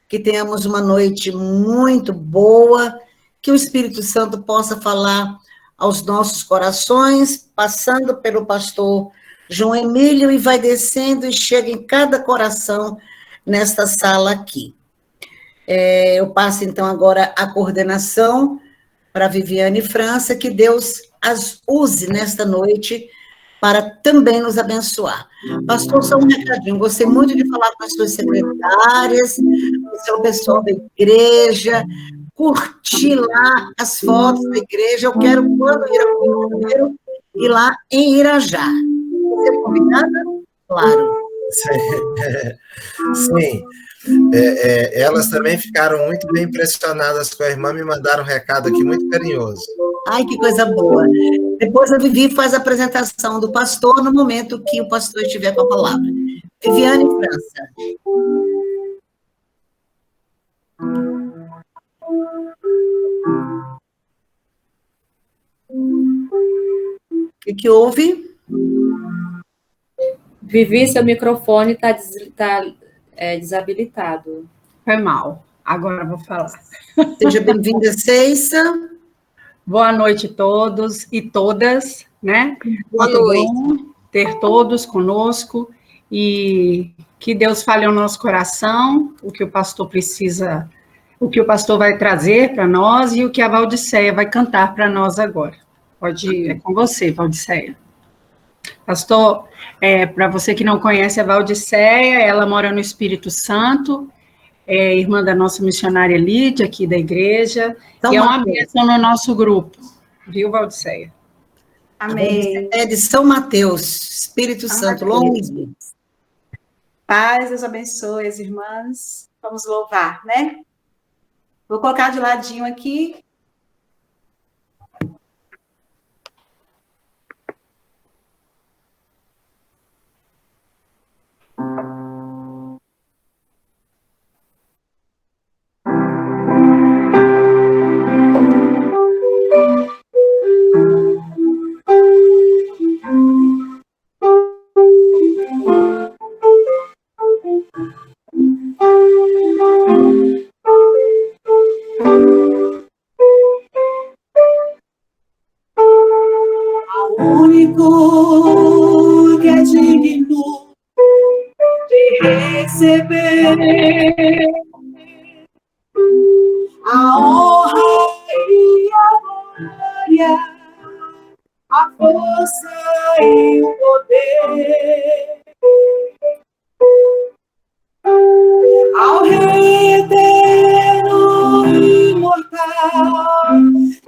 que tenhamos uma noite muito boa, que o Espírito Santo possa falar aos nossos corações, passando pelo pastor João Emílio e vai descendo e chega em cada coração nesta sala aqui. Eu passo, então, agora a coordenação para Viviane França, que Deus as use nesta noite para também nos abençoar. Pastor, só um recadinho, gostei muito de falar com as suas secretárias, com o seu pessoal da igreja, curtir lá as fotos da igreja, eu quero, quando ir ao Rio de Janeiro, ir lá em Irajá. Você é convidada? Claro. Sim. Elas também ficaram muito bem impressionadas com a irmã, me mandaram um recado aqui muito carinhoso. Ai, que coisa boa. Depois a Vivi faz a apresentação do pastor no momento que o pastor estiver com a palavra. Viviane França. O que houve? Vivi, seu microfone está desabilitado. Foi mal. Agora eu vou falar. Seja bem-vinda, Ceissa. Boa noite a todos e todas, né? Boa noite. Bom ter todos conosco e que Deus fale ao nosso coração, o que o pastor precisa, o que o pastor vai trazer para nós e o que a Valdiceia vai cantar para nós agora. Pode ir, é com você, Valdiceia. Pastor, para você que não conhece a Valdiceia, ela mora no Espírito Santo, é irmã da nossa missionária Lídia, aqui da igreja, e é uma bênção no nosso grupo, viu, Valdiceia? Amém. É de São Mateus, Espírito Santo, longe. Paz, Deus abençoe as irmãs. Vamos louvar, né? Vou colocar de ladinho aqui. Único que é digno de receber a honra e a glória, a força e o poder ao Rei eterno, imortal,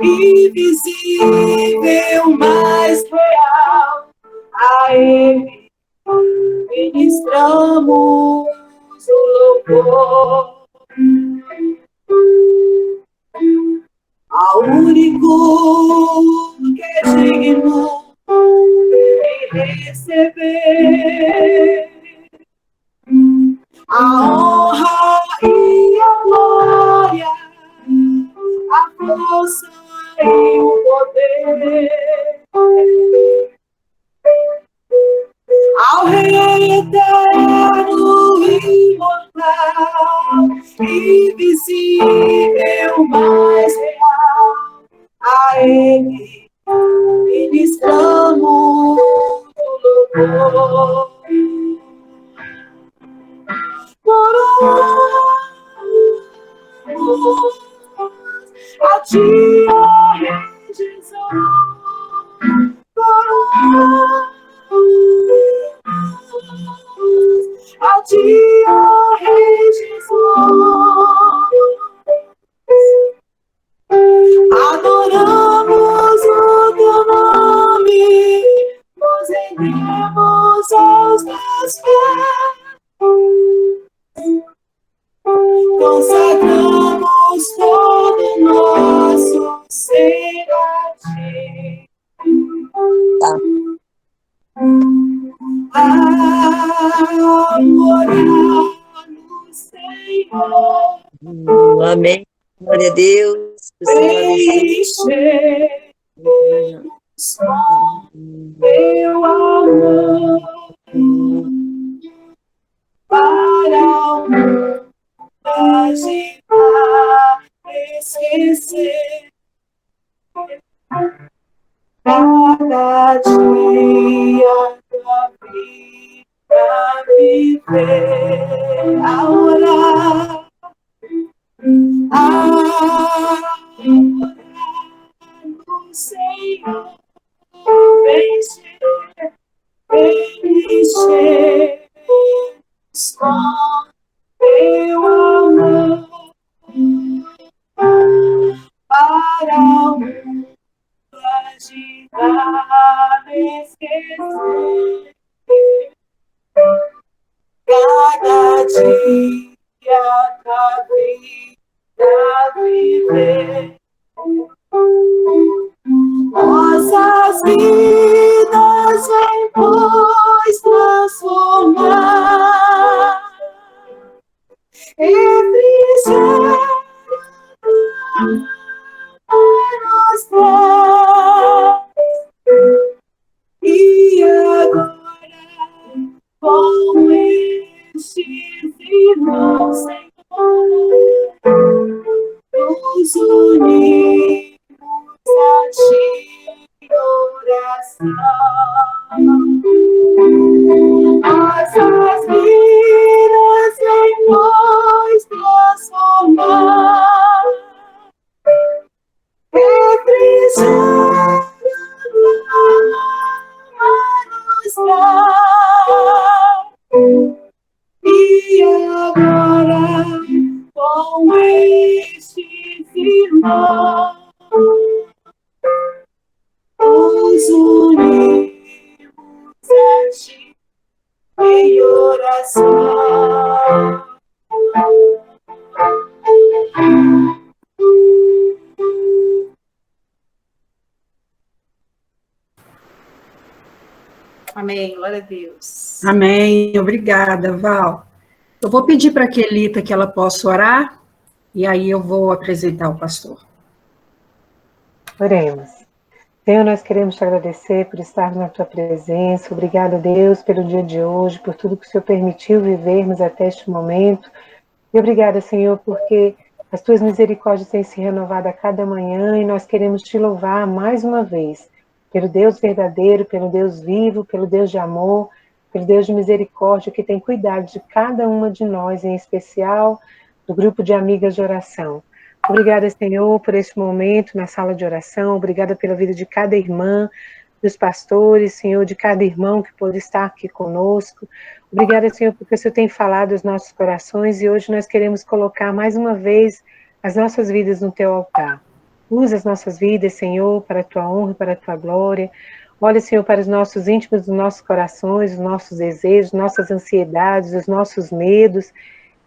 invisível, mais real, a Ele ministramos o louvor. Ao único que é digno de receber a honra e a glória, a força e o poder ao Rei eterno, imortal, invisível, mais real, a Ele ministramos o louvor. A ti, ó Rei Jesus, a ti, ó Rei Jesus, adoramos o teu nome, nos rendemos aos teus pés, consagramos todo nosso ser a ti. Adoramos, Senhor. Amém. Glória a Deus. Enche-nos com teu amor para o mundo agitar, esquecer. Cada dia da vida viver a orar, no Senhor, vencer, encher com teu amor para o agitar, esquecer. Cada dia da vida viver nossas vidas vem pois transformar, refrigerar nos traz, e agora com estes irmãos, Senhor, nos unimos a ti em oração. Nossas vidas vem pois transformar, refrigerar nos traz, e agora com estes irmãos nos unimos a ti em oração. Amém, glória a Deus. Amém, obrigada, Val. Eu vou pedir para a Quelita que ela possa orar, e aí eu vou apresentar o pastor. Oremos. Senhor, nós queremos te agradecer por estar na tua presença. Obrigada, Deus, pelo dia de hoje, por tudo que o Senhor permitiu vivermos até este momento. E obrigada, Senhor, porque as tuas misericórdias têm se renovado a cada manhã e nós queremos te louvar mais uma vez, pelo Deus verdadeiro, pelo Deus vivo, pelo Deus de amor, pelo Deus de misericórdia que tem cuidado de cada uma de nós, em especial do grupo de amigas de oração. Obrigada, Senhor, por este momento na sala de oração. Obrigada pela vida de cada irmã, dos pastores, Senhor, de cada irmão que pôde estar aqui conosco. Obrigada, Senhor, porque o Senhor tem falado aos nossos corações e hoje nós queremos colocar mais uma vez as nossas vidas no teu altar. Usa as nossas vidas, Senhor, para a tua honra, para a tua glória. Olha, Senhor, para os nossos íntimos, os nossos corações, os nossos desejos, nossas ansiedades, os nossos medos.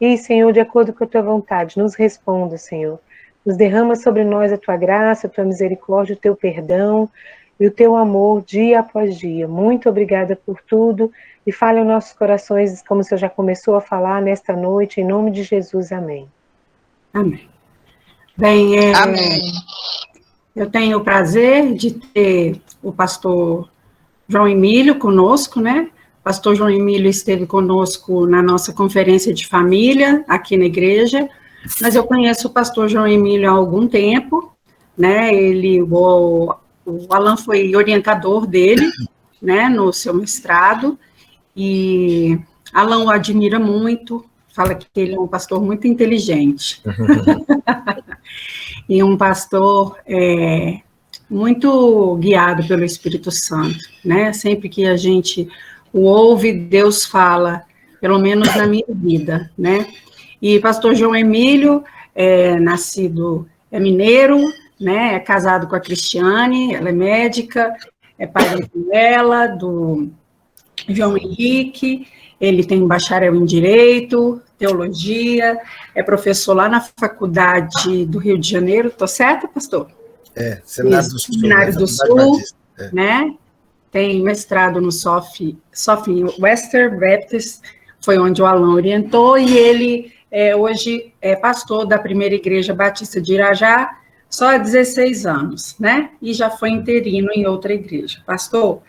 E, Senhor, de acordo com a tua vontade, nos responda, Senhor. Nos derrama sobre nós a tua graça, a tua misericórdia, o teu perdão e o teu amor dia após dia. Muito obrigada por tudo e fale aos nossos corações, como o Senhor já começou a falar nesta noite, em nome de Jesus. Amém. Amém. Bem, Amém. Eu tenho o prazer de ter o pastor João Emílio conosco, né? O pastor João Emílio esteve conosco na nossa conferência de família, aqui na igreja, mas eu conheço o pastor João Emílio há algum tempo, né? O Alan foi orientador dele, né, no seu mestrado, e Alan o admira muito, fala que ele é um pastor muito inteligente. E um pastor muito guiado pelo Espírito Santo, né? Sempre que a gente o ouve, Deus fala, pelo menos na minha vida, né? E pastor João Emílio é mineiro, né? É casado com a Cristiane, ela é médica, é pai dela, do João Henrique. Ele tem bacharel em Direito, Teologia, é professor lá na Faculdade do Rio de Janeiro, estou certa, pastor? Seminário do Sul. Seminário do Sul, né? Tem mestrado no Southwestern Baptist, foi onde o Alan orientou, e ele hoje é pastor da Primeira Igreja Batista de Irajá, só há 16 anos, né? E já foi interino em outra igreja. Pastor,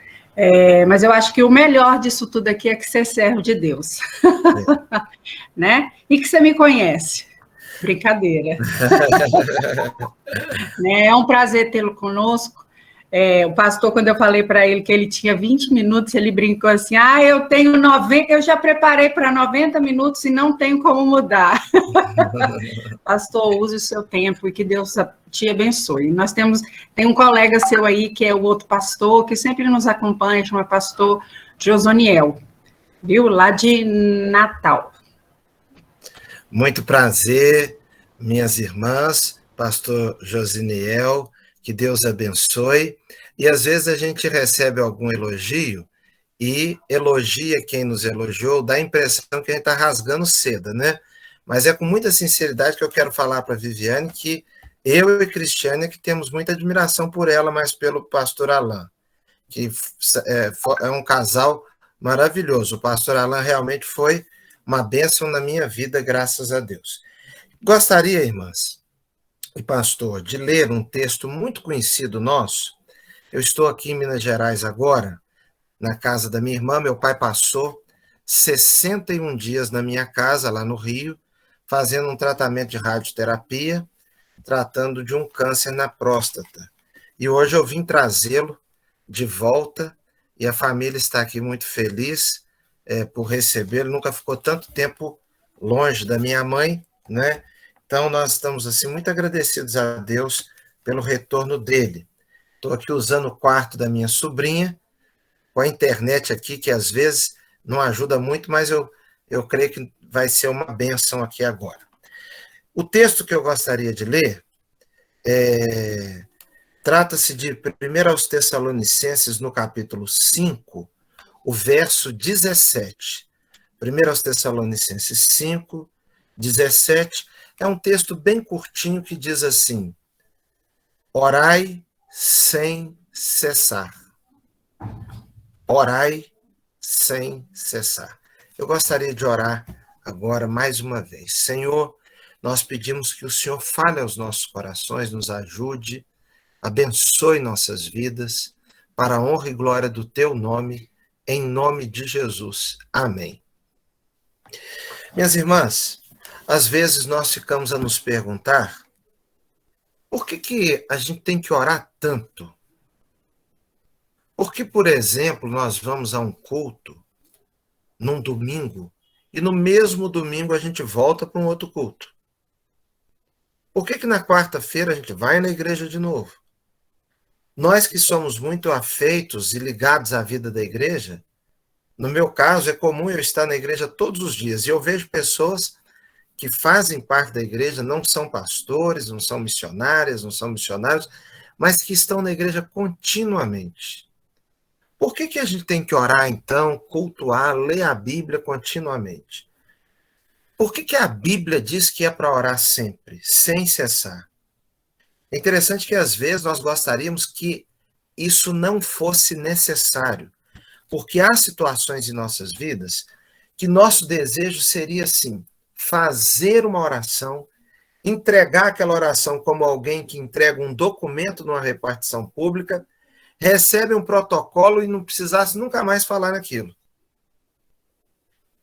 Mas eu acho que o melhor disso tudo aqui é que você é servo de Deus, né? E que você me conhece. Brincadeira. Né? É um prazer tê-lo conosco. O pastor, quando eu falei para ele que ele tinha 20 minutos, ele brincou assim, eu tenho 90, eu já preparei para 90 minutos e não tenho como mudar. Pastor, use o seu tempo e que Deus te abençoe. Tem um colega seu aí, que é o outro pastor, que sempre nos acompanha, chama pastor Josoniel, viu? Lá de Natal. Muito prazer, minhas irmãs, pastor Josiniel, que Deus abençoe. E às vezes a gente recebe algum elogio e elogia quem nos elogiou, dá a impressão que a gente está rasgando seda, né? Mas é com muita sinceridade que eu quero falar para a Viviane que eu e Cristiane que temos muita admiração por ela, mas pelo pastor Alain, que é um casal maravilhoso. O pastor Alain realmente foi uma bênção na minha vida, graças a Deus. Gostaria, irmãs e pastor, de ler um texto muito conhecido nosso. Eu estou aqui em Minas Gerais agora, na casa da minha irmã. Meu pai passou 61 dias na minha casa, lá no Rio, fazendo um tratamento de radioterapia, tratando de um câncer na próstata. E hoje eu vim trazê-lo de volta, e a família está aqui muito feliz por recebê-lo. Nunca ficou tanto tempo longe da minha mãe, né? Então nós estamos assim muito agradecidos a Deus pelo retorno dele. Estou aqui usando o quarto da minha sobrinha, com a internet aqui, que às vezes não ajuda muito, mas eu creio que vai ser uma bênção aqui agora. O texto que eu gostaria de ler trata-se de 1 aos Tessalonicenses, no capítulo 5, o verso 17. 1 aos Tessalonicenses 5, 17, é um texto bem curtinho que diz assim: orai sem cessar. Orai sem cessar. Eu gostaria de orar agora mais uma vez. Senhor, nós pedimos que o Senhor fale aos nossos corações, nos ajude, abençoe nossas vidas, para a honra e glória do teu nome, em nome de Jesus. Amém. Minhas irmãs, às vezes nós ficamos a nos perguntar por que a gente tem que orar tanto? Por que, por exemplo, nós vamos a um culto num domingo e no mesmo domingo a gente volta para um outro culto? Por que na quarta-feira a gente vai na igreja de novo? Nós que somos muito afeitos e ligados à vida da igreja, no meu caso é comum eu estar na igreja todos os dias, e eu vejo pessoas que fazem parte da igreja, não são pastores, não são missionárias, não são missionários, mas que estão na igreja continuamente. Por que a gente tem que orar, então, cultuar, ler a Bíblia continuamente? Por que a Bíblia diz que é para orar sempre, sem cessar? É interessante que, às vezes, nós gostaríamos que isso não fosse necessário, porque há situações em nossas vidas que nosso desejo seria, assim, fazer uma oração, entregar aquela oração como alguém que entrega um documento numa repartição pública, recebe um protocolo e não precisasse nunca mais falar naquilo.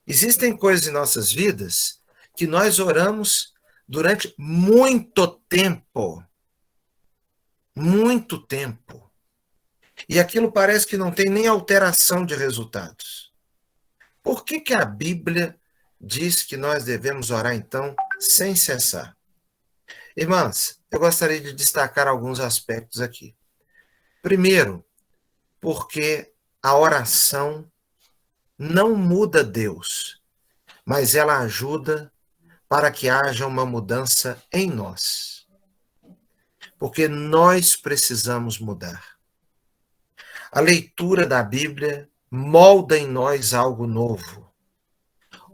Existem coisas em nossas vidas que nós oramos durante muito tempo. Muito tempo. E aquilo parece que não tem nem alteração de resultados. Por que a Bíblia diz que nós devemos orar, então, sem cessar? Irmãs, eu gostaria de destacar alguns aspectos aqui. Primeiro, porque a oração não muda Deus, mas ela ajuda para que haja uma mudança em nós. Porque nós precisamos mudar. A leitura da Bíblia molda em nós algo novo.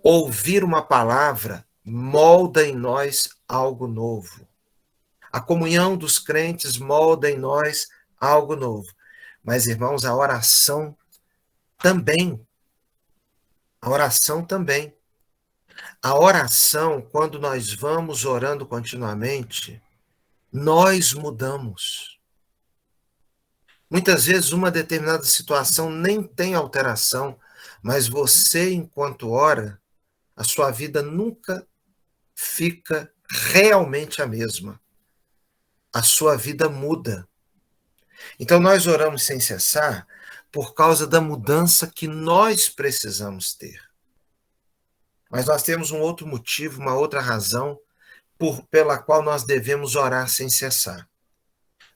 Ouvir uma palavra molda em nós algo novo. A comunhão dos crentes molda em nós algo novo. Mas, irmãos, a oração também. A oração também. A oração, quando nós vamos orando continuamente, nós mudamos. Muitas vezes uma determinada situação nem tem alteração, mas você, enquanto ora, a sua vida nunca fica realmente a mesma. A sua vida muda. Então nós oramos sem cessar por causa da mudança que nós precisamos ter. Mas nós temos um outro motivo, uma outra razão pela qual nós devemos orar sem cessar.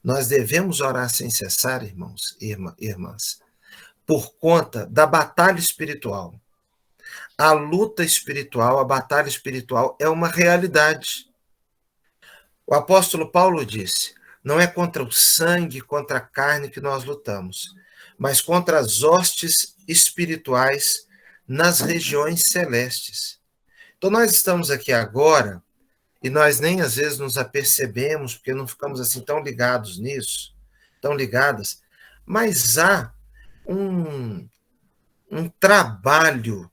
Nós devemos orar sem cessar, irmãos e irmãs, por conta da batalha espiritual. A luta espiritual, a batalha espiritual é uma realidade. O apóstolo Paulo disse: não é contra o sangue, contra a carne que nós lutamos, mas contra as hostes espirituais nas regiões celestes. Então nós estamos aqui agora e nós nem às vezes nos apercebemos, porque não ficamos assim tão ligados nisso, tão ligadas, mas há um trabalho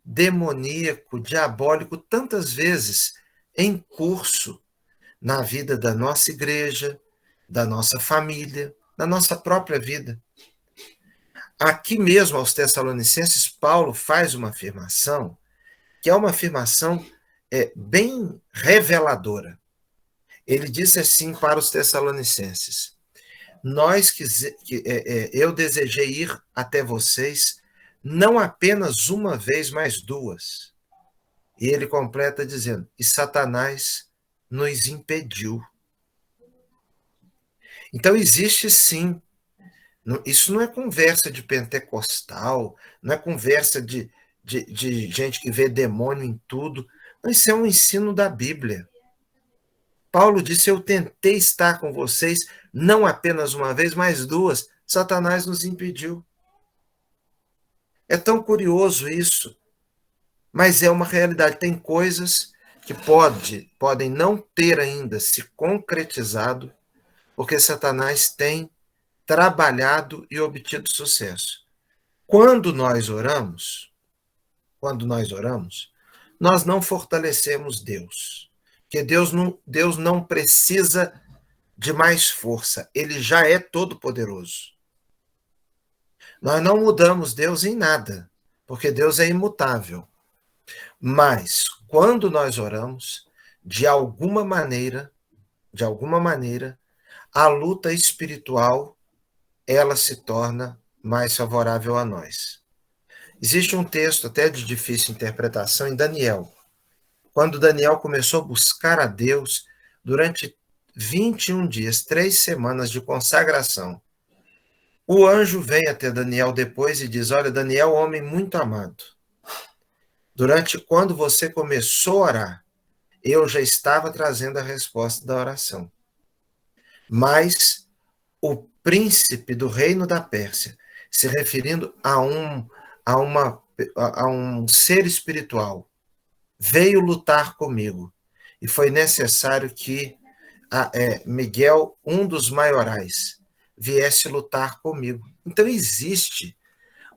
demoníaco, diabólico, tantas vezes em curso na vida da nossa igreja, da nossa família, da nossa própria vida. Aqui mesmo, aos Tessalonicenses, Paulo faz uma afirmação, que é uma afirmação bem reveladora. Ele disse assim para os Tessalonicenses: eu desejei ir até vocês não apenas uma vez, mas duas. E ele completa dizendo: e Satanás nos impediu. Então existe sim, isso não é conversa de pentecostal, não é conversa de gente que vê demônio em tudo, não, isso é um ensino da Bíblia. Paulo disse: eu tentei estar com vocês não apenas uma vez, mas duas, Satanás nos impediu. É tão curioso isso, mas é uma realidade. Tem coisas que podem não ter ainda se concretizado, porque Satanás tem trabalhado e obtido sucesso. Quando nós oramos, nós não fortalecemos Deus, porque Deus não precisa de mais força, ele já é todo-poderoso. Nós não mudamos Deus em nada, porque Deus é imutável. Mas, quando nós oramos, de alguma maneira, a luta espiritual, ela se torna mais favorável a nós. Existe um texto até de difícil interpretação em Daniel. Quando Daniel começou a buscar a Deus durante 21 dias, 3 semanas de consagração, o anjo vem até Daniel depois e diz: olha, Daniel, homem muito amado, quando você começou a orar, eu já estava trazendo a resposta da oração. Mas o príncipe do reino da Pérsia, se referindo a um ser espiritual, veio lutar comigo. E foi necessário que Miguel, um dos maiorais, viesse lutar comigo. Então existe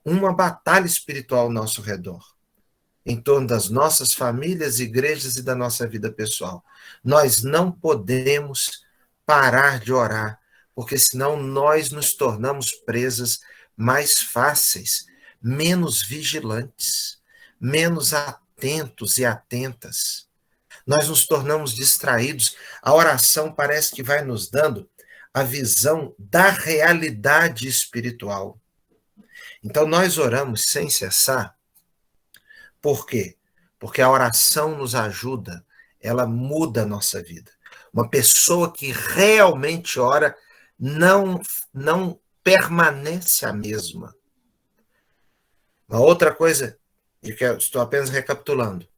uma batalha espiritual ao nosso redor, em torno das nossas famílias, igrejas e da nossa vida pessoal. Nós não podemos parar de orar, porque senão nós nos tornamos presas mais fáceis, menos vigilantes, menos atentos e atentas. Nós nos tornamos distraídos. A oração parece que vai nos dando a visão da realidade espiritual. Então nós oramos sem cessar. Por quê? Porque a oração nos ajuda, ela muda a nossa vida. Uma pessoa que realmente ora não permanece a mesma. Uma outra coisa, que eu estou apenas recapitulando,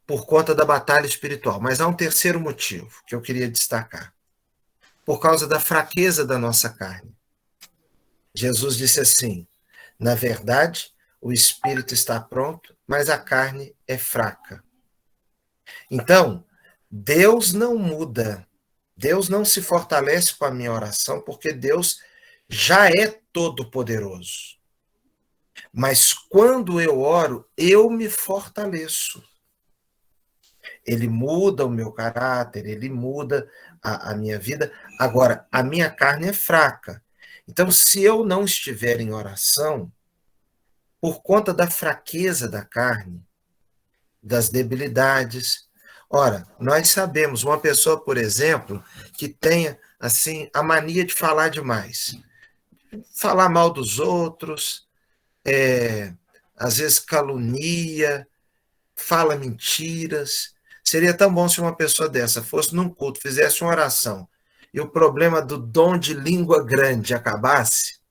por conta da batalha espiritual. Mas há um terceiro motivo que eu queria destacar. Por causa da fraqueza da nossa carne. Jesus disse assim: na verdade, o espírito está pronto, mas a carne é fraca. Então, Deus não muda, Deus não se fortalece com a minha oração, porque Deus já é todo-poderoso. Mas quando eu oro, eu me fortaleço. Ele muda o meu caráter, ele muda a minha vida. Agora, a minha carne é fraca. Então, se eu não estiver em oração, por conta da fraqueza da carne, das debilidades. Ora, nós sabemos, uma pessoa, por exemplo, que tenha assim a mania de falar demais, falar mal dos outros, às vezes calunia, fala mentiras. Seria tão bom se uma pessoa dessa fosse num culto, fizesse uma oração, e o problema do dom de língua grande acabasse.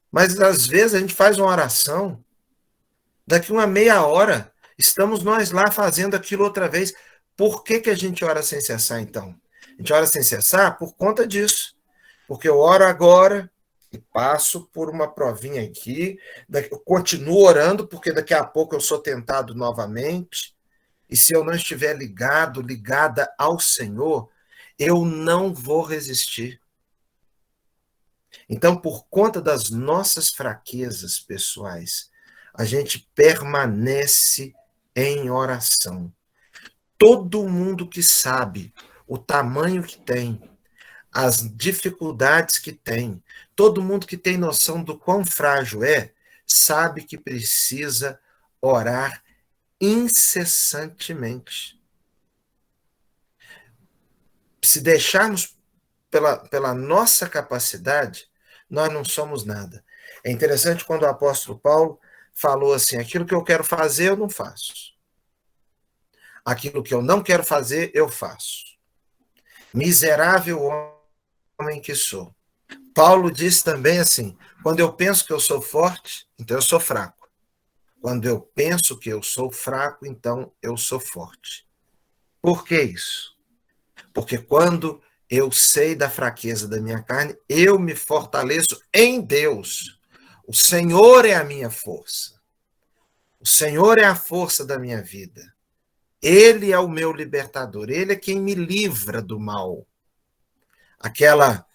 Mas às vezes a gente faz uma oração, daqui uma meia hora, estamos nós lá fazendo aquilo outra vez. Por que a gente ora sem cessar, então? A gente ora sem cessar por conta disso. Porque eu oro agora e passo por uma provinha aqui, eu continuo orando, porque daqui a pouco eu sou tentado novamente. E se eu não estiver ligada ao Senhor, eu não vou resistir. Então, por conta das nossas fraquezas pessoais, a gente permanece em oração. Todo mundo que sabe o tamanho que tem, as dificuldades que tem, todo mundo que tem noção do quão frágil sabe que precisa orar incessantemente. Se deixarmos pela nossa capacidade, nós não somos nada. É interessante quando o apóstolo Paulo falou assim: aquilo que eu quero fazer, eu não faço. Aquilo que eu não quero fazer, eu faço. Miserável homem que sou. Paulo disse também assim: quando eu penso que eu sou forte, então eu sou fraco. Quando eu penso que eu sou fraco, então eu sou forte. Por que isso? Porque quando eu sei da fraqueza da minha carne, eu me fortaleço em Deus. O Senhor é a minha força. O Senhor é a força da minha vida. Ele é o meu libertador. Ele é quem me livra do mal. Aquela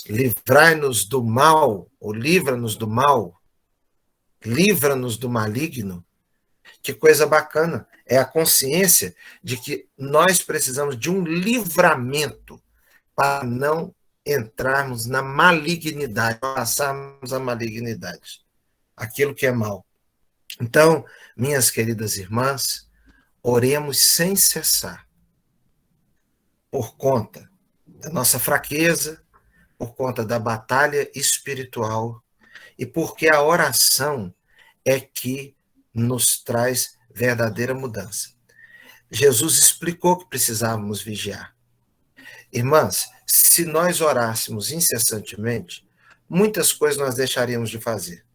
livrai-nos do mal, ou livra-nos do mal, livra-nos do maligno. Que coisa bacana. É a consciência de que nós precisamos de um livramento para não entrarmos na malignidade, passarmos a malignidade, aquilo que é mal. Então, minhas queridas irmãs, oremos sem cessar, por conta da nossa fraqueza, por conta da batalha espiritual, e porque a oração é que nos traz verdadeira mudança. Jesus explicou que precisávamos vigiar. Irmãs, se nós orássemos incessantemente, muitas coisas nós deixaríamos de fazer.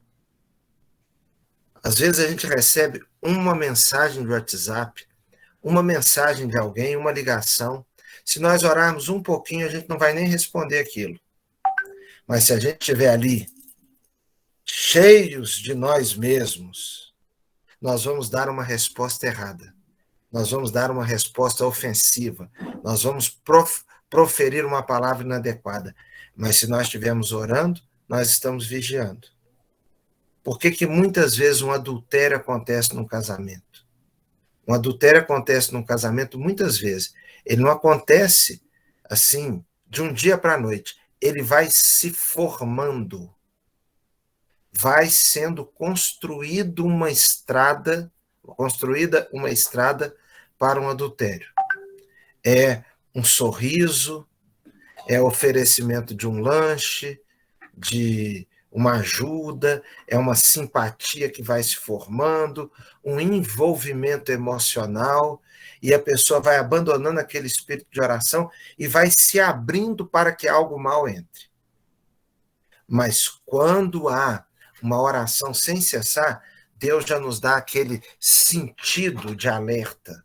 Às vezes a gente recebe uma mensagem do WhatsApp, uma mensagem de alguém, uma ligação. Se nós orarmos um pouquinho, a gente não vai nem responder aquilo. Mas se a gente estiver ali, cheios de nós mesmos, nós vamos dar uma resposta errada. Nós vamos dar uma resposta ofensiva. Nós vamos proferir uma palavra inadequada. Mas se nós estivermos orando, nós estamos vigiando. Por que muitas vezes um adultério acontece num casamento? Um adultério acontece num casamento muitas vezes. Ele não acontece assim, de um dia para a noite. Ele vai se formando. Vai sendo construída uma estrada para um adultério. É um sorriso, é o oferecimento de um lanche, de uma ajuda, é uma simpatia que vai se formando, um envolvimento emocional, e a pessoa vai abandonando aquele espírito de oração e vai se abrindo para que algo mal entre. Mas quando há uma oração sem cessar, Deus já nos dá aquele sentido de alerta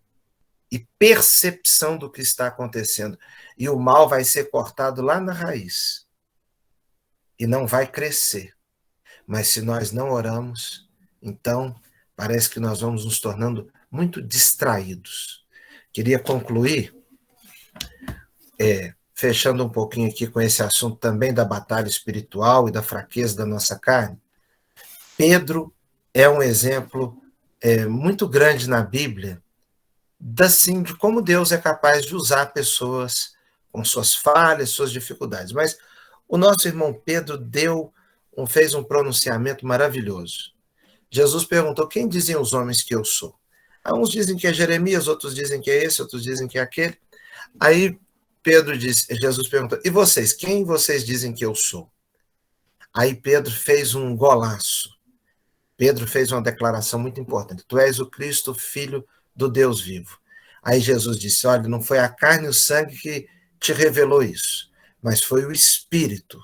e percepção do que está acontecendo. E o mal vai ser cortado lá na raiz. E não vai crescer. Mas se nós não oramos, então parece que nós vamos nos tornando muito distraídos. Queria concluir, fechando um pouquinho aqui com esse assunto também da batalha espiritual e da fraqueza da nossa carne. Pedro é um exemplo muito grande na Bíblia, de como Deus é capaz de usar pessoas com suas falhas, suas dificuldades. Mas o nosso irmão Pedro fez um pronunciamento maravilhoso. Jesus perguntou: quem dizem os homens que eu sou? Uns dizem que é Jeremias, outros dizem que é esse, outros dizem que é aquele. Aí Jesus perguntou: e vocês, quem vocês dizem que eu sou? Aí Pedro fez um golaço. Pedro fez uma declaração muito importante: tu és o Cristo, filho do Deus vivo. Aí Jesus disse: olha, não foi a carne e o sangue que te revelou isso, mas foi o Espírito.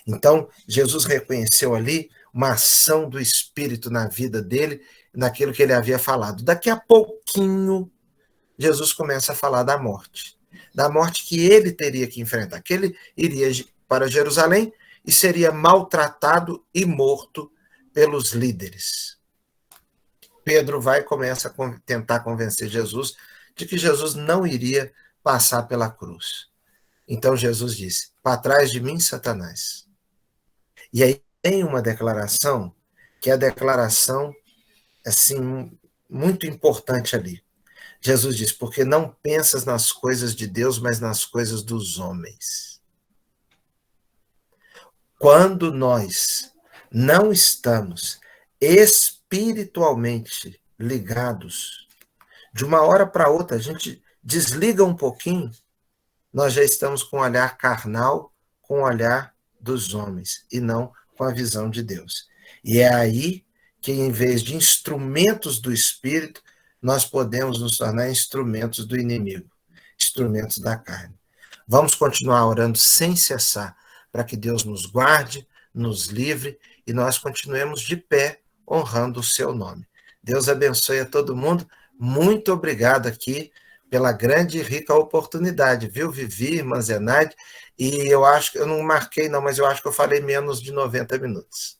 Então, Jesus reconheceu ali uma ação do Espírito na vida dele, naquilo que ele havia falado. Daqui a pouquinho, Jesus começa a falar da morte que ele teria que enfrentar, que ele iria para Jerusalém e seria maltratado e morto pelos líderes. Pedro vai e começa a tentar convencer Jesus de que Jesus não iria passar pela cruz. Então Jesus disse: para trás de mim, Satanás. E aí tem uma declaração, que é a declaração assim, muito importante ali. Jesus diz: porque não pensas nas coisas de Deus, mas nas coisas dos homens. Quando nós não estamos espiritualmente ligados, de uma hora para outra, a gente desliga um pouquinho, nós já estamos com o olhar carnal, com o olhar dos homens, e não com a visão de Deus. E é aí que, em vez de instrumentos do Espírito, nós podemos nos tornar instrumentos do inimigo, instrumentos da carne. Vamos continuar orando sem cessar, para que Deus nos guarde, nos livre, e nós continuemos de pé, honrando o seu nome. Deus abençoe a todo mundo. Muito obrigado aqui pela grande e rica oportunidade, viu, Vivi, irmã Zenaide? E eu acho que eu não marquei, não, mas eu acho que eu falei menos de 90 minutos.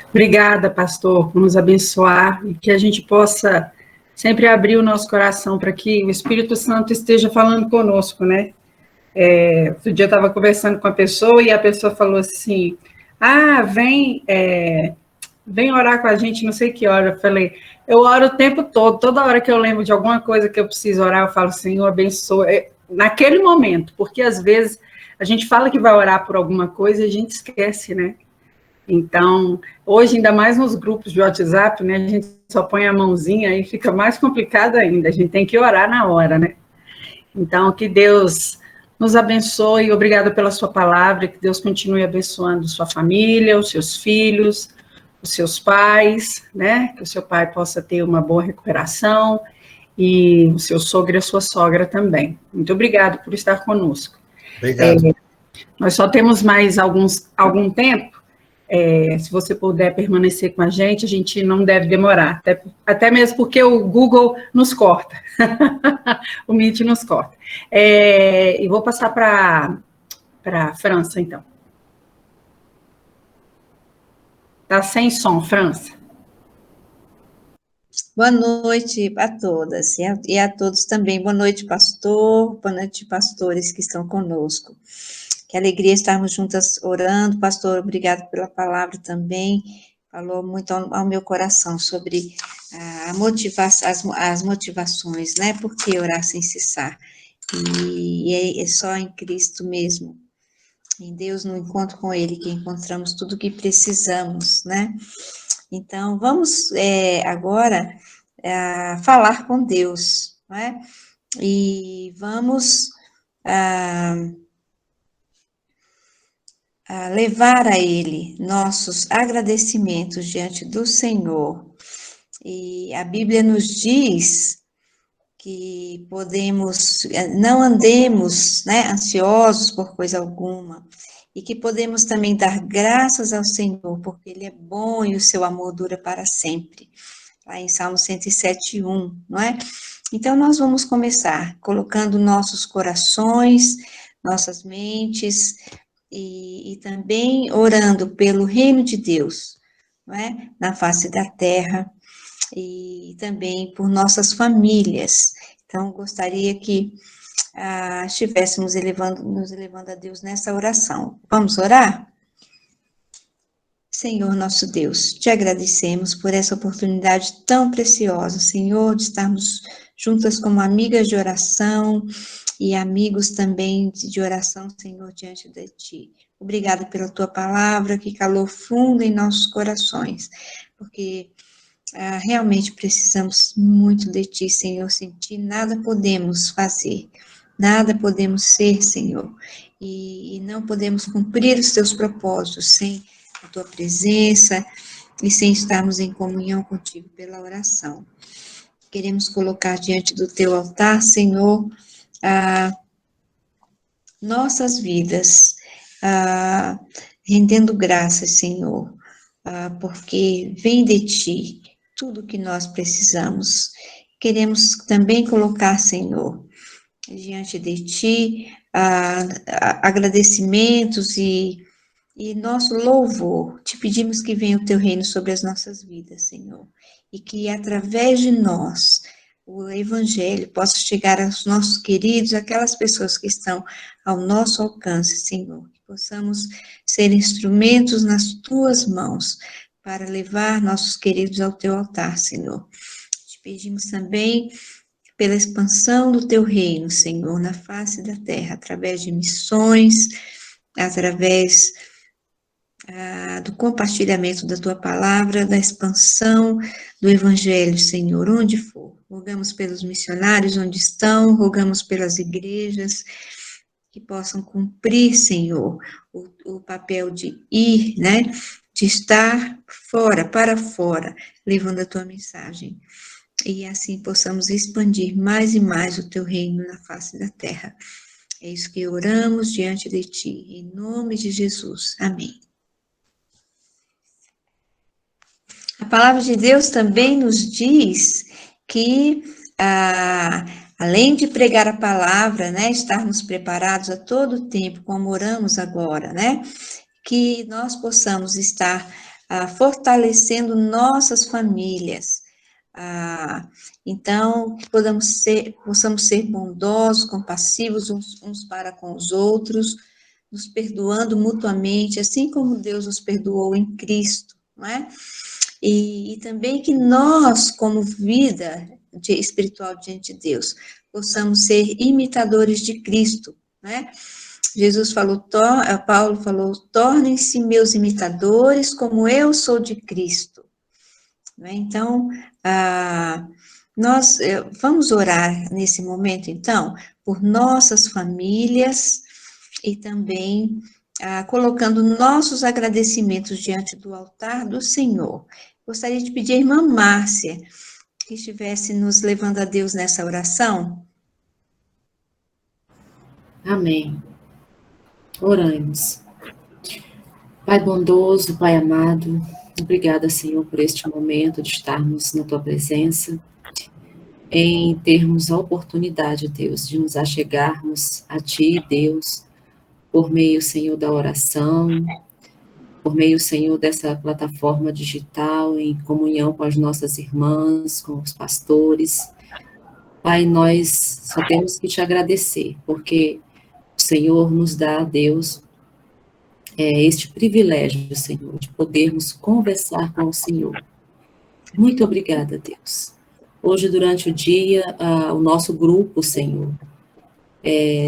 Obrigada, pastor, por nos abençoar e que a gente possa sempre abrir o nosso coração para que o Espírito Santo esteja falando conosco, né? Outro dia eu estava conversando com a pessoa e a pessoa falou assim: vem orar com a gente, não sei que hora. Eu falei: eu oro o tempo todo, toda hora que eu lembro de alguma coisa que eu preciso orar, eu falo: Senhor, abençoa. Naquele momento, porque às vezes a gente fala que vai orar por alguma coisa e a gente esquece, né? Então, hoje, ainda mais nos grupos de WhatsApp, né, a gente só põe a mãozinha e fica mais complicado ainda, a gente tem que orar na hora, né? Então, que Deus nos abençoe, obrigada pela sua palavra, que Deus continue abençoando sua família, os seus filhos, os seus pais, né, que o seu pai possa ter uma boa recuperação, e o seu sogro e a sua sogra também. Muito obrigada por estar conosco. Obrigado. Nós só temos mais algum tempo. Se você puder permanecer com a gente não deve demorar, até mesmo porque o Google nos corta, o Meet nos corta. E vou passar para a França, então. Está sem som, França. Boa noite a todas e a todos também. Boa noite, pastor. Boa noite, pastores que estão conosco. Que alegria estarmos juntas orando. Pastor, obrigado pela palavra também. Falou muito ao meu coração sobre as motivações, né? Por que orar sem cessar? E é só em Cristo mesmo, em Deus, no encontro com Ele, que encontramos tudo o que precisamos, né? Então, vamos agora falar com Deus, não é? E vamos levar a Ele nossos agradecimentos diante do Senhor. E a Bíblia nos diz que não andemos, né, ansiosos por coisa alguma, e que podemos também dar graças ao Senhor, porque Ele é bom e o seu amor dura para sempre. Lá em Salmo 107:1, não é? Então, nós vamos começar colocando nossos corações, nossas mentes, e também orando pelo reino de Deus, não é? Na face da terra, e também por nossas famílias. Então, gostaria que estivéssemos nos elevando a Deus nessa oração. Vamos orar? Senhor nosso Deus, te agradecemos por essa oportunidade tão preciosa, Senhor, de estarmos juntas como amigas de oração e amigos também de oração, Senhor, diante de Ti. Obrigada pela Tua palavra que calou fundo em nossos corações, porque realmente precisamos muito de Ti, Senhor. Sem Ti nada podemos fazer, nada podemos ser, Senhor, e não podemos cumprir os Teus propósitos sem a Tua presença e sem estarmos em comunhão contigo pela oração. Queremos colocar diante do Teu altar, Senhor, nossas vidas, rendendo graças, Senhor, porque vem de Ti tudo o que nós precisamos. Queremos também colocar, Senhor, diante de Ti, agradecimentos e nosso louvor. Te pedimos que venha o Teu reino sobre as nossas vidas, Senhor, e que através de nós o Evangelho possa chegar aos nossos queridos, aquelas pessoas que estão ao nosso alcance, Senhor, que possamos ser instrumentos nas Tuas mãos para levar nossos queridos ao Teu altar, Senhor. Te pedimos também pela expansão do Teu reino, Senhor, na face da terra, através de missões, através do compartilhamento da Tua palavra, da expansão do Evangelho, Senhor, onde for. Rogamos pelos missionários onde estão, rogamos pelas igrejas que possam cumprir, Senhor, o papel de ir, né, de estar fora, para fora, levando a Tua mensagem. E assim possamos expandir mais e mais o Teu reino na face da terra. É isso que oramos diante de Ti, em nome de Jesus. Amém. A palavra de Deus também nos diz que, além de pregar a palavra, né, estarmos preparados a todo tempo, como oramos agora, né, que nós possamos estar fortalecendo nossas famílias. Então, que possamos ser bondosos, compassivos uns para com os outros, nos perdoando mutuamente, assim como Deus nos perdoou em Cristo, não é? E também que nós, como vida espiritual diante de Deus, possamos ser imitadores de Cristo, né? Paulo falou, tornem-se meus imitadores como eu sou de Cristo. Né? Então, nós vamos orar nesse momento, então, por nossas famílias e também colocando nossos agradecimentos diante do altar do Senhor. Gostaria de pedir à irmã Márcia que estivesse nos levando a Deus nessa oração. Amém. Oramos. Pai bondoso, Pai amado, obrigada, Senhor, por este momento de estarmos na Tua presença, em termos a oportunidade, Deus, de nos achegarmos a Ti, Deus, por meio, Senhor, da oração, por meio, Senhor, dessa plataforma digital, em comunhão com as nossas irmãs, com os pastores. Pai, nós só temos que Te agradecer, porque o Senhor nos dá, Deus, este privilégio, Senhor, de podermos conversar com o Senhor. Muito obrigada, Deus. Hoje, durante o dia, o nosso grupo, Senhor,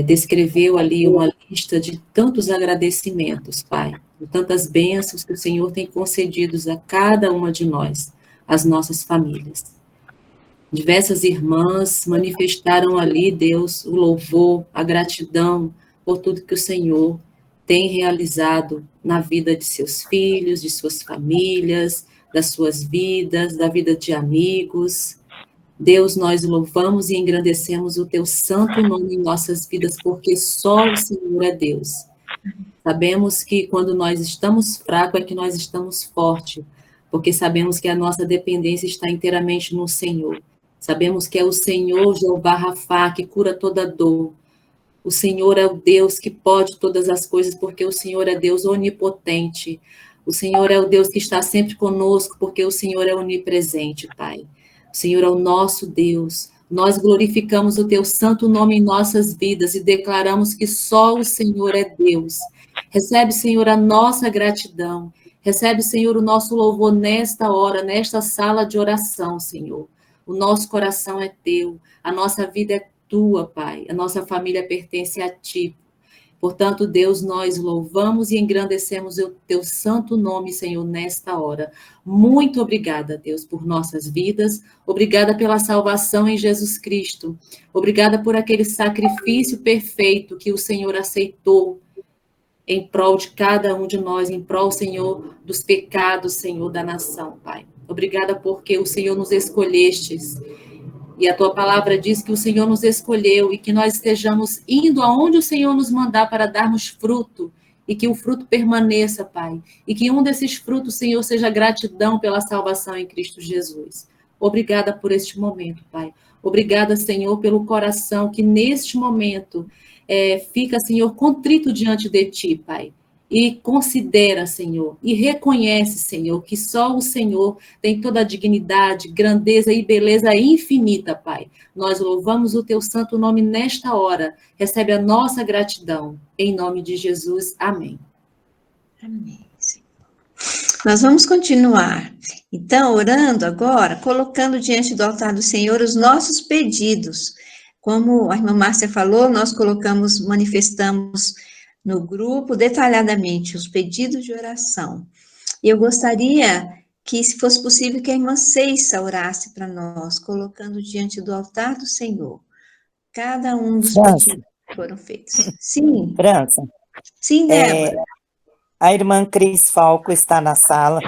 descreveu ali uma lista de tantos agradecimentos, Pai, de tantas bênçãos que o Senhor tem concedido a cada uma de nós, as nossas famílias. Diversas irmãs manifestaram ali, Deus, o louvor, a gratidão por tudo que o Senhor tem realizado na vida de seus filhos, de suas famílias, das suas vidas, da vida de amigos. Deus, nós louvamos e engrandecemos o Teu santo nome em nossas vidas, porque só o Senhor é Deus. Sabemos que quando nós estamos fracos é que nós estamos fortes, porque sabemos que a nossa dependência está inteiramente no Senhor. Sabemos que é o Senhor, Jeová Rafá, que cura toda dor. O Senhor é o Deus que pode todas as coisas, porque o Senhor é Deus onipotente. O Senhor é o Deus que está sempre conosco, porque o Senhor é onipresente, Pai. O Senhor é o nosso Deus. Nós glorificamos o Teu santo nome em nossas vidas e declaramos que só o Senhor é Deus. Recebe, Senhor, a nossa gratidão. Recebe, Senhor, o nosso louvor nesta hora, nesta sala de oração, Senhor. O nosso coração é teu, a nossa vida é tua, Pai. A nossa família pertence a ti. Portanto, Deus, nós louvamos e engrandecemos o teu santo nome, Senhor, nesta hora. Muito obrigada, Deus, por nossas vidas. Obrigada pela salvação em Jesus Cristo. Obrigada por aquele sacrifício perfeito que o Senhor aceitou em prol de cada um de nós, em prol, Senhor, dos pecados, Senhor, da nação, Pai. Obrigada porque o Senhor nos escolhestes. E a tua palavra diz que o Senhor nos escolheu e que nós estejamos indo aonde o Senhor nos mandar para darmos fruto e que o fruto permaneça, Pai. E que um desses frutos, Senhor, seja gratidão pela salvação em Cristo Jesus. Obrigada por este momento, Pai. Obrigada, Senhor, pelo coração que neste momento fica, Senhor, contrito diante de ti, Pai. E considera, Senhor, e reconhece, Senhor, que só o Senhor tem toda a dignidade, grandeza e beleza infinita, Pai. Nós louvamos o teu santo nome nesta hora. Recebe a nossa gratidão. Em nome de Jesus. Amém. Amém, Senhor. Nós vamos continuar, então, orando agora, colocando diante do altar do Senhor os nossos pedidos. Como a irmã Márcia falou, nós manifestamos no grupo, detalhadamente, os pedidos de oração. E eu gostaria que, se fosse possível, que a irmã Ceissa orasse para nós, colocando diante do altar do Senhor, cada um dos pedidos que foram feitos. Sim. França. Sim, Débora. A irmã Cris Falco está na sala,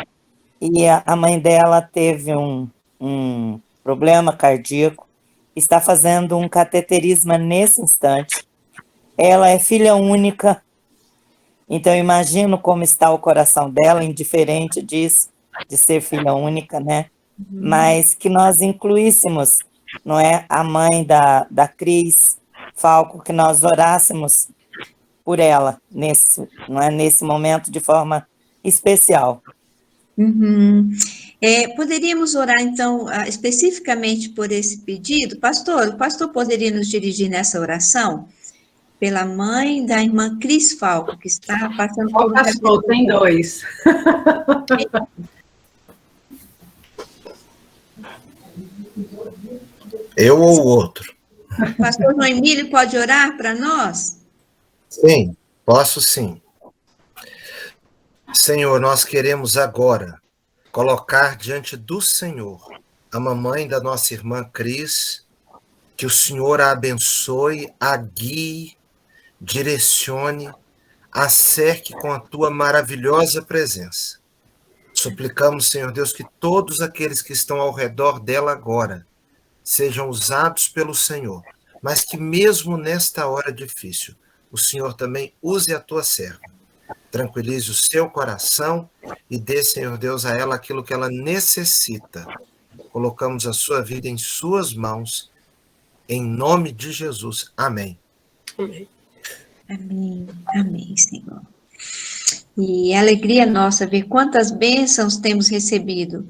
e a mãe dela teve um problema cardíaco, está fazendo um cateterismo nesse instante. Ela é filha única, então eu imagino como está o coração dela, indiferente disso, de ser filha única, né? Mas que nós incluíssemos, não é, a mãe da Cris Falco, que nós orássemos por ela, nesse momento, de forma especial. Poderíamos orar, então, especificamente por esse pedido? Pastor, o pastor poderia nos dirigir nessa oração? Pela mãe da irmã Cris Falco, que está passando por... Pastor, tem dois. Eu ou o outro? Pastor João Emílio pode orar para nós? Sim, posso sim. Senhor, nós queremos agora colocar diante do Senhor a mamãe da nossa irmã Cris, que o Senhor a abençoe, a guie, direcione, a cerque com a tua maravilhosa presença. Suplicamos, Senhor Deus, que todos aqueles que estão ao redor dela agora sejam usados pelo Senhor, mas que mesmo nesta hora difícil, o Senhor também use a tua serva. Tranquilize o seu coração e dê, Senhor Deus, a ela aquilo que ela necessita. Colocamos a sua vida em suas mãos, em nome de Jesus. Amém. Amém. Amém, amém, Senhor. E é alegria nossa ver quantas bênçãos temos recebido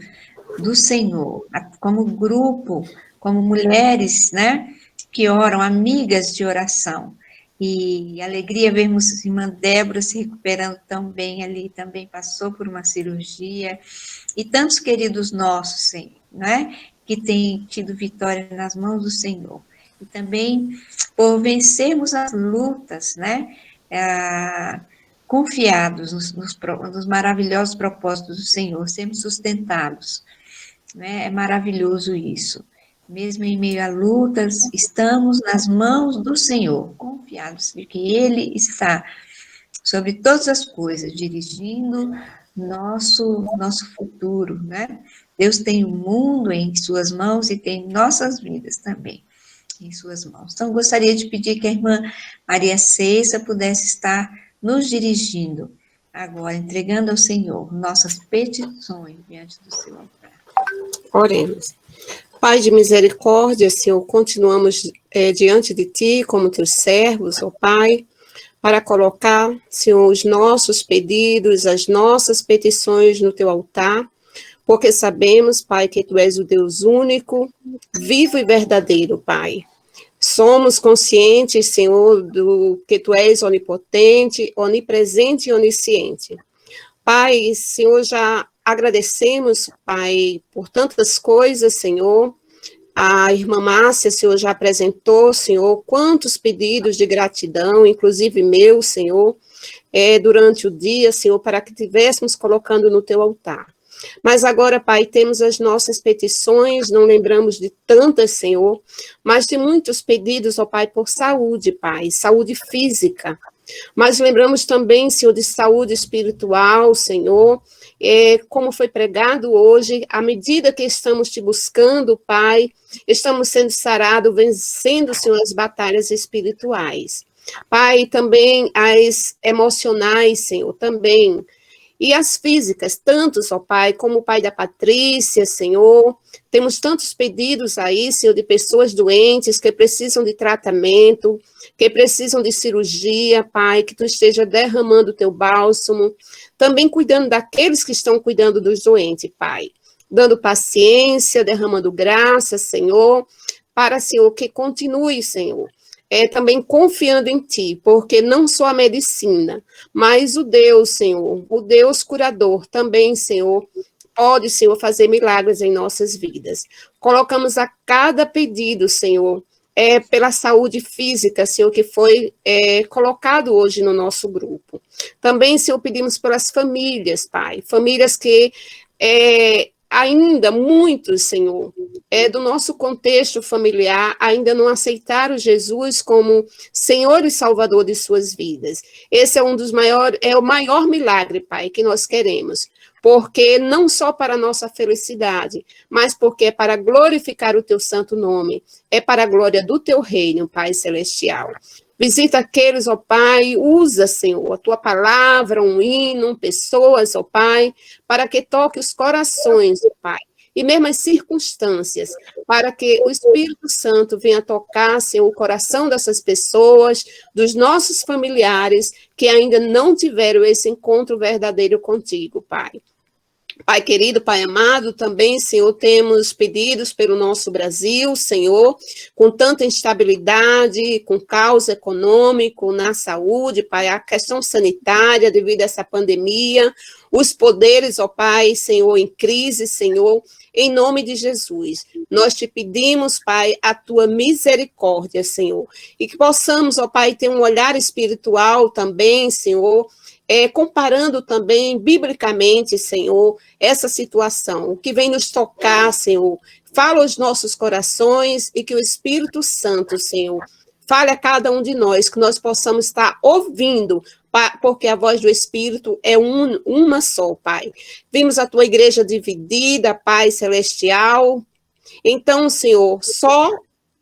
do Senhor, como grupo, como mulheres, né, que oram, amigas de oração. E alegria vermos a irmã Débora se recuperando tão bem ali, também passou por uma cirurgia, e tantos queridos nossos, né, que têm tido vitória nas mãos do Senhor. E também por vencermos as lutas, né, confiados nos maravilhosos propósitos do Senhor, sermos sustentados, né, é maravilhoso isso. Mesmo em meio a lutas, estamos nas mãos do Senhor, confiados de que Ele está sobre todas as coisas, dirigindo nosso futuro, né? Deus tem o mundo em suas mãos e tem nossas vidas também em suas mãos. Então, gostaria de pedir que a irmã Maria Ceissa pudesse estar nos dirigindo agora, entregando ao Senhor nossas petições diante do seu altar. Oremos. Pai de misericórdia, Senhor, continuamos diante de Ti, como Teus servos, ó Pai, para colocar, Senhor, os nossos pedidos, as nossas petições no Teu altar, porque sabemos, Pai, que Tu és o Deus único, vivo e verdadeiro, Pai. Somos conscientes, Senhor, do que Tu és onipotente, onipresente e onisciente. Pai, Senhor, já agradecemos, Pai, por tantas coisas, Senhor. A irmã Márcia, Senhor, já apresentou, Senhor, quantos pedidos de gratidão, inclusive meu, Senhor, durante o dia, Senhor, para que estivéssemos colocando no teu altar. Mas agora, Pai, temos as nossas petições, não lembramos de tantas, Senhor, mas de muitos pedidos, ó Pai, por saúde, Pai, saúde física. Mas lembramos também, Senhor, de saúde espiritual, Senhor, como foi pregado hoje, à medida que estamos te buscando, Pai, estamos sendo sarados, vencendo, Senhor, as batalhas espirituais. Pai, também as emocionais, Senhor, também. E as físicas, tantos, ó Pai, como o pai da Patrícia, Senhor. Temos tantos pedidos aí, Senhor, de pessoas doentes que precisam de tratamento, que precisam de cirurgia, Pai, que Tu esteja derramando o Teu bálsamo. Também cuidando daqueles que estão cuidando dos doentes, Pai. Dando paciência, derramando graça, Senhor, para, Senhor, que continue, Senhor. Também confiando em Ti, porque não só a medicina, mas o Deus, Senhor, o Deus curador também, Senhor, pode, Senhor, fazer milagres em nossas vidas. Colocamos a cada pedido, Senhor, pela saúde física, Senhor, que foi colocado hoje no nosso grupo. Também, Senhor, pedimos pelas famílias, Pai, famílias que ainda muitos, Senhor, do nosso contexto familiar, ainda não aceitaram Jesus como Senhor e Salvador de suas vidas. Esse é o maior milagre, Pai, que nós queremos, porque não só para a nossa felicidade, mas porque é para glorificar o Teu santo nome, é para a glória do Teu reino, Pai celestial. Visita aqueles, ó Pai, usa, Senhor, a Tua palavra, um hino, pessoas, ó Pai, para que toque os corações, ó Pai, e mesmo as circunstâncias, para que o Espírito Santo venha tocar, Senhor, o coração dessas pessoas, dos nossos familiares, que ainda não tiveram esse encontro verdadeiro contigo, Pai. Pai querido, Pai amado, também, Senhor, temos pedidos pelo nosso Brasil, Senhor, com tanta instabilidade, com caos econômico, na saúde, Pai, a questão sanitária devido a essa pandemia, os poderes, ó Pai, Senhor, em crise, Senhor, em nome de Jesus. Nós te pedimos, Pai, a Tua misericórdia, Senhor, e que possamos, ó Pai, ter um olhar espiritual também, Senhor, comparando também, biblicamente, Senhor, essa situação, o que vem nos tocar, Senhor, fala aos nossos corações e que o Espírito Santo, Senhor, fale a cada um de nós, que nós possamos estar ouvindo, porque a voz do Espírito é uma só, Pai. Vimos a Tua igreja dividida, Pai celestial, então, Senhor, só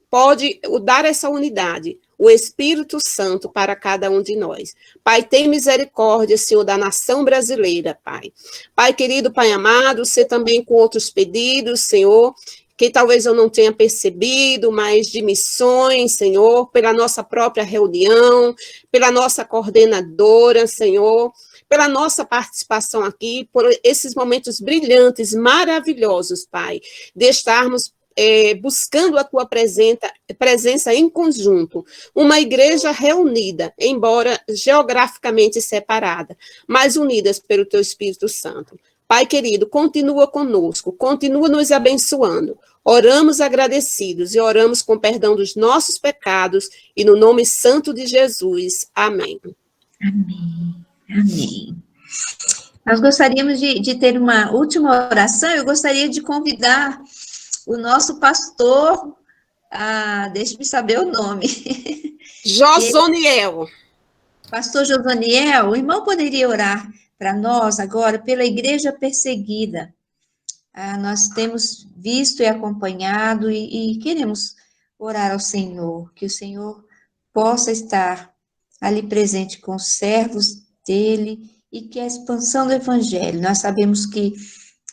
pode dar essa unidade o Espírito Santo para cada um de nós. Pai, tem misericórdia, Senhor, da nação brasileira, Pai. Pai querido, Pai amado, você também com outros pedidos, Senhor, que talvez eu não tenha percebido, mas de missões, Senhor, pela nossa própria reunião, pela nossa coordenadora, Senhor, pela nossa participação aqui, por esses momentos brilhantes, maravilhosos, Pai, de estarmos buscando a Tua presença em conjunto, uma igreja reunida, embora geograficamente separada, mas unidas pelo Teu Espírito Santo. Pai querido, continua conosco, continua nos abençoando. Oramos agradecidos e oramos com perdão dos nossos pecados e no nome santo de Jesus. Amém. Amém. Amém. Nós gostaríamos de ter uma última oração. Eu gostaria de convidar o nosso pastor, deixe-me saber o nome. Josoniel. Pastor Josoniel, o irmão poderia orar para nós agora pela igreja perseguida. Nós temos visto e acompanhado e queremos orar ao Senhor, que o Senhor possa estar ali presente com os servos dele e que a expansão do evangelho, nós sabemos que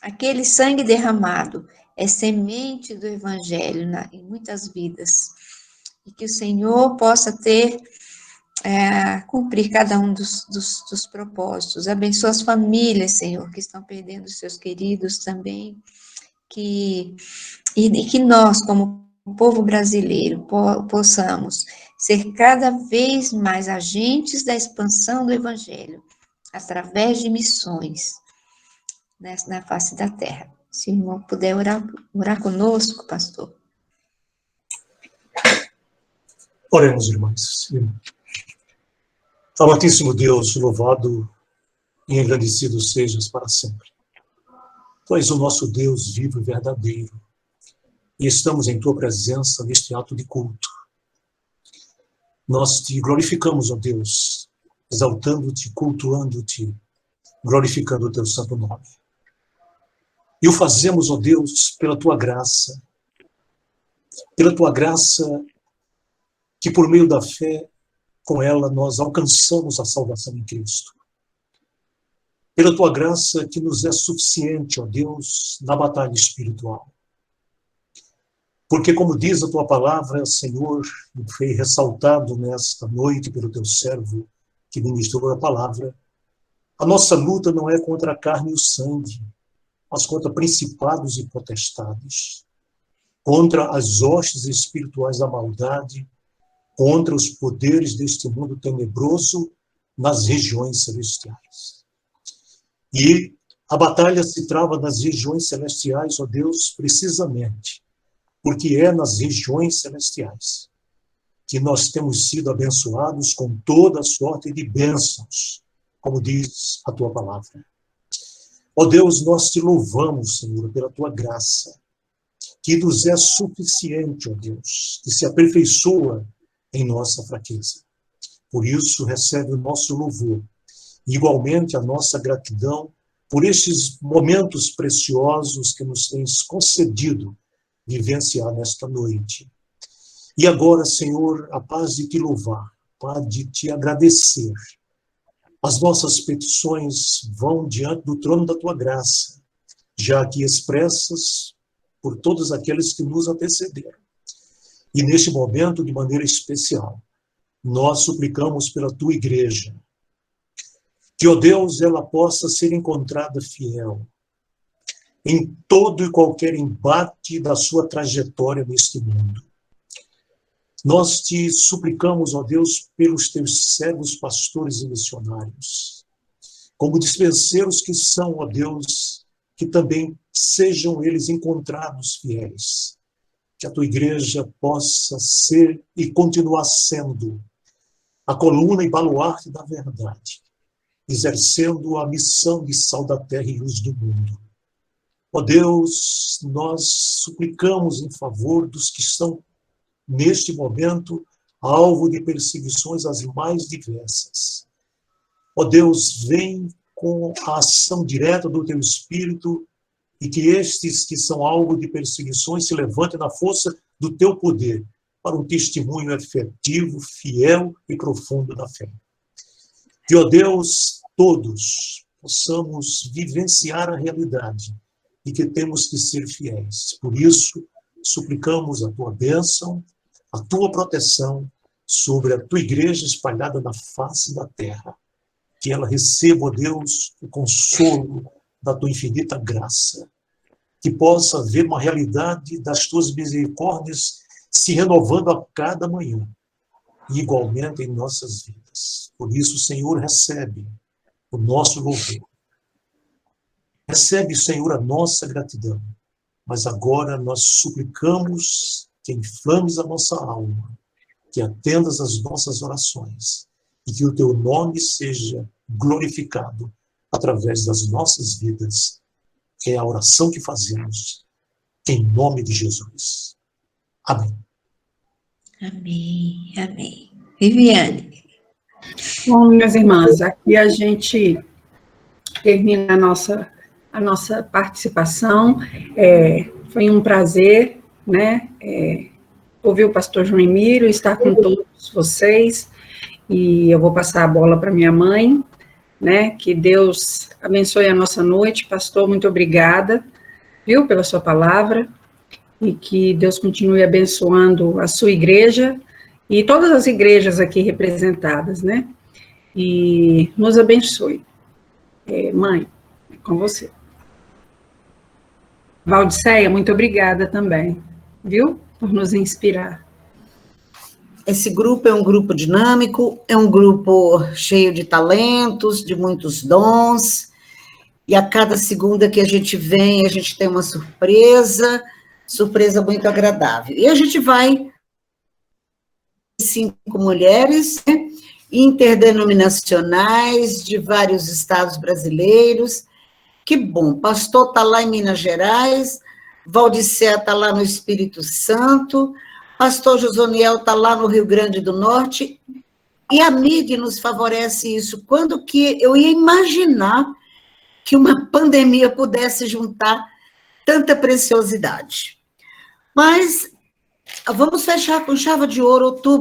aquele sangue derramado é semente do evangelho em muitas vidas, e que o Senhor possa cumprir cada um dos propósitos. Abençoa as famílias, Senhor, que estão perdendo seus queridos também, e que nós, como povo brasileiro, possamos ser cada vez mais agentes da expansão do evangelho, através de missões na face da terra. Se o irmão puder orar conosco, pastor. Oremos, irmãs. Amantíssimo Deus, louvado e engrandecido sejas para sempre. Tu és o nosso Deus vivo e verdadeiro, e estamos em tua presença neste ato de culto. Nós te glorificamos, ó Deus, exaltando-te, cultuando-te, glorificando o teu santo nome. E o fazemos, ó Deus, pela tua graça que por meio da fé, com ela nós alcançamos a salvação em Cristo. Pela tua graça que nos é suficiente, ó Deus, na batalha espiritual. Porque, como diz a tua palavra, Senhor, e foi ressaltado nesta noite pelo teu servo que ministrou a palavra, a nossa luta não é contra a carne e o sangue, mas contra principados e potestades, contra as hostes espirituais da maldade, contra os poderes deste mundo tenebroso nas regiões celestiais. E a batalha se trava nas regiões celestiais, ó Deus, precisamente, porque é nas regiões celestiais que nós temos sido abençoados com toda sorte de bênçãos, como diz a tua palavra. Ó Deus, nós te louvamos, Senhor, pela tua graça, que nos é suficiente, ó Deus, que se aperfeiçoa em nossa fraqueza. Por isso, recebe o nosso louvor, e igualmente a nossa gratidão por estes momentos preciosos que nos tens concedido vivenciar nesta noite. E agora, Senhor, a paz de te louvar, a paz de te agradecer. As nossas petições vão diante do trono da tua graça, já aqui expressas por todos aqueles que nos antecederam. E neste momento, de maneira especial, nós suplicamos pela tua igreja, que, ó Deus, ela possa ser encontrada fiel em todo e qualquer embate da sua trajetória neste mundo. Nós te suplicamos, ó Deus, pelos teus servos pastores e missionários, como dispenseiros que são, ó Deus, que também sejam eles encontrados fiéis, que a tua igreja possa ser e continuar sendo a coluna e baluarte da verdade, exercendo a missão de sal da terra e luz do mundo. Ó Deus, nós suplicamos em favor dos que estão, neste momento, alvo de perseguições as mais diversas. Ó Deus, vem com a ação direta do teu Espírito e que estes que são alvo de perseguições se levantem na força do teu poder para um testemunho efetivo, fiel e profundo da fé. Que, ó Deus, todos possamos vivenciar a realidade e que temos que ser fiéis. Por isso, suplicamos a tua bênção, a tua proteção sobre a tua igreja espalhada na face da terra. Que ela receba, ó Deus, o consolo da tua infinita graça. Que possa haver uma realidade das tuas misericórdias se renovando a cada manhã, e igualmente em nossas vidas. Por isso, Senhor, recebe o nosso louvor. Recebe, Senhor, a nossa gratidão. Mas agora nós suplicamos que inflames a nossa alma, que atendas as nossas orações e que o teu nome seja glorificado através das nossas vidas. É a oração que fazemos em nome de Jesus. Amém. Amém, amém. Viviane. Bom, minhas irmãs, aqui a gente termina a nossa participação. Foi um prazer, né, ouvir o pastor João Emílio, estar com todos vocês, e eu vou passar a bola para minha mãe, né, que Deus abençoe a nossa noite. Pastor, muito obrigada, viu, pela sua palavra, e que Deus continue abençoando a sua igreja e todas as igrejas aqui representadas, né, e nos abençoe. Mãe, é com você. Valdiceia, muito obrigada também, viu, por nos inspirar. Esse grupo é um grupo dinâmico, é um grupo cheio de talentos, de muitos dons, e a cada segunda que a gente vem, a gente tem uma surpresa muito agradável. E a gente vai 5 mulheres, né, interdenominacionais, de vários estados brasileiros. Que bom, pastor está lá em Minas Gerais, Valdicea está lá no Espírito Santo, pastor Josoniel está lá no Rio Grande do Norte, e a mídia nos favorece isso. Quando que eu ia imaginar que uma pandemia pudesse juntar tanta preciosidade? Mas vamos fechar com chave de ouro outubro.